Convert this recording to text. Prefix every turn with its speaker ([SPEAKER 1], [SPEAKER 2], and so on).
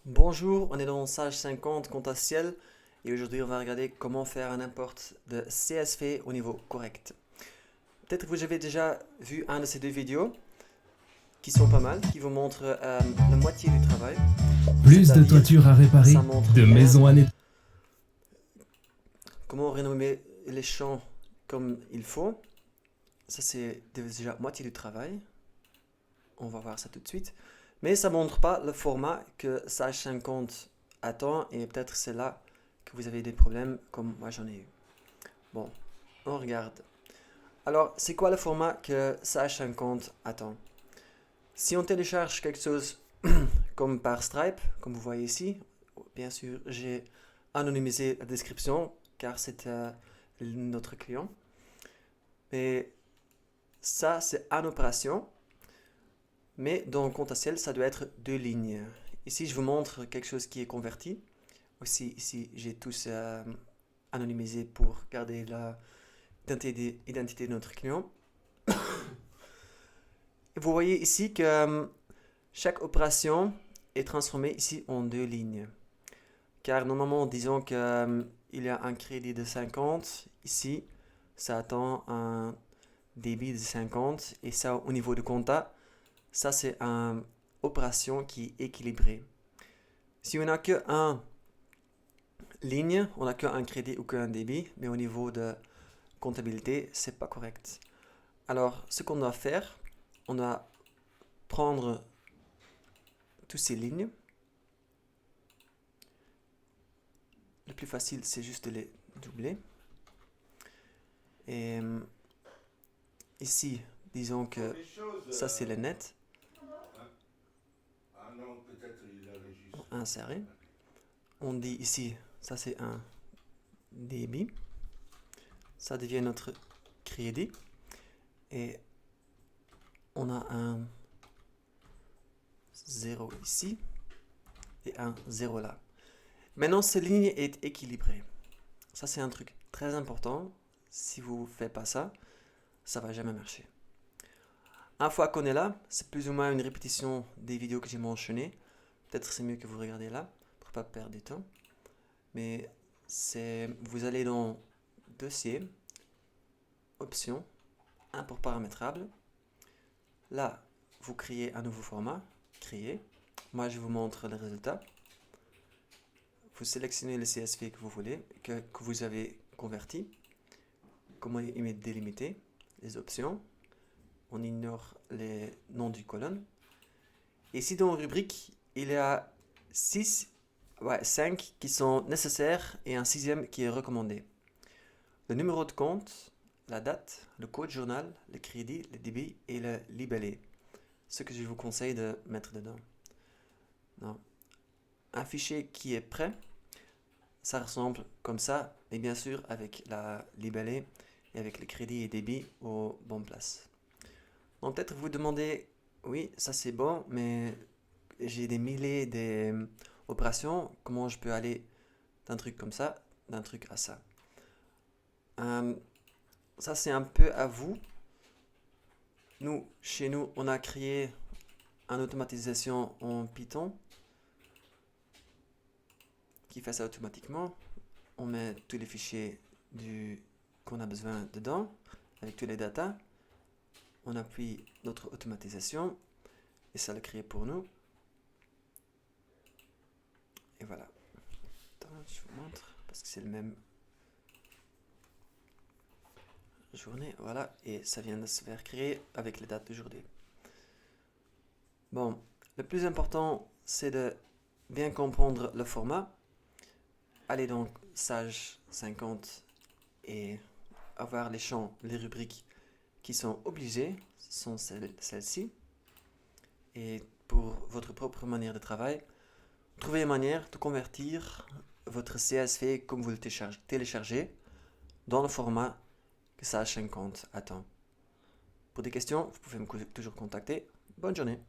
[SPEAKER 1] Bonjour, on est dans Sage 50 compte à ciel et aujourd'hui on va regarder comment faire un import de CSV au niveau correct. Peut-être que vous avez déjà vu un de ces deux vidéos qui sont pas mal, qui vous montrent la moitié du travail.
[SPEAKER 2] Plus de
[SPEAKER 1] C'est-à-dire,
[SPEAKER 2] toitures à réparer,
[SPEAKER 1] ça montre
[SPEAKER 2] de
[SPEAKER 1] bien
[SPEAKER 2] maisons à nettoyer.
[SPEAKER 1] comment renommer les champs comme il faut. Ça c'est déjà moitié du travail. On va voir ça tout de suite. Mais ça montre pas le format que Sage 50 attend et peut-être c'est là que vous avez des problèmes comme moi j'en ai eu. Bon, on regarde. Alors, c'est quoi le format que Sage 50 attend? Si on télécharge quelque chose comme par Stripe, comme vous voyez ici, bien sûr, j'ai anonymisé la description car c'est notre client. Mais ça, c'est en opération. Mais dans le compte à ciel, ça doit être deux lignes. Ici, je vous montre quelque chose qui est converti. Aussi, ici, j'ai tous anonymisé pour garder l'identité de notre client. Et vous voyez ici que chaque opération est transformée ici en deux lignes. Car normalement, disons qu'il y a un crédit de 50. Ici, ça attend un débit de 50. Et ça, au niveau du compta, ça c'est une opération qui est équilibrée. Si on n'a qu'une ligne, on n'a qu'un crédit ou qu'un débit, mais au niveau de comptabilité, c'est pas correct. Alors, ce qu'on doit faire, on doit prendre toutes ces lignes. Le plus facile, c'est juste de les doubler. Et ici, disons que ça, c'est le net. Insérer. On dit ici, ça, c'est un débit. Ça devient notre crédit. Et on a un 0 ici et un 0 là. Maintenant, cette ligne est équilibrée. Ça, c'est un truc très important. Si vous ne faites pas ça, ça va jamais marcher. Une fois qu'on est là, c'est plus ou moins une répétition des vidéos que j'ai mentionnées. Peut-être c'est mieux que vous regardez là pour ne pas perdre du temps. Mais vous allez dans Dossier, Options, Import paramétrable. Là, vous créez un nouveau format, Créer. Moi, je vous montre le résultat. Vous sélectionnez le CSV que vous voulez, que vous avez converti. Comment y délimiter les options. On ignore les noms du colonne. Et ici dans la rubrique, il y a 5 qui sont nécessaires et un sixième qui est recommandé. Le numéro de compte, la date, le code journal, le crédit, le débit et le libellé. Ce que je vous conseille de mettre dedans. Non. Un fichier qui est prêt, ça ressemble comme ça, mais bien sûr avec la libellé et avec le crédit et débit aux bonnes places. Donc peut-être vous demandez, oui, ça c'est bon, mais j'ai des milliers d'opérations, comment je peux aller d'un truc comme ça, d'un truc à ça. Ça c'est un peu à vous. Chez nous, on a créé une automatisation en Python qui fait ça automatiquement. On met tous les fichiers qu'on a besoin dedans, avec tous les datas. On appuie notre automatisation et ça le crée pour nous. Et voilà. Attends, je vous montre parce que c'est le même journée. Voilà, et ça vient de se faire créer avec les dates d'aujourd'hui. Bon, le plus important, c'est de bien comprendre le format. Allez donc Sage 50 et avoir les champs, les rubriques qui sont obligées, sont celles-ci. Et pour votre propre manière de travail, trouvez une manière de convertir votre CSV comme vous le téléchargez dans le format que Sage 50 attend. Pour des questions, vous pouvez me toujours contacter. Bonne journée.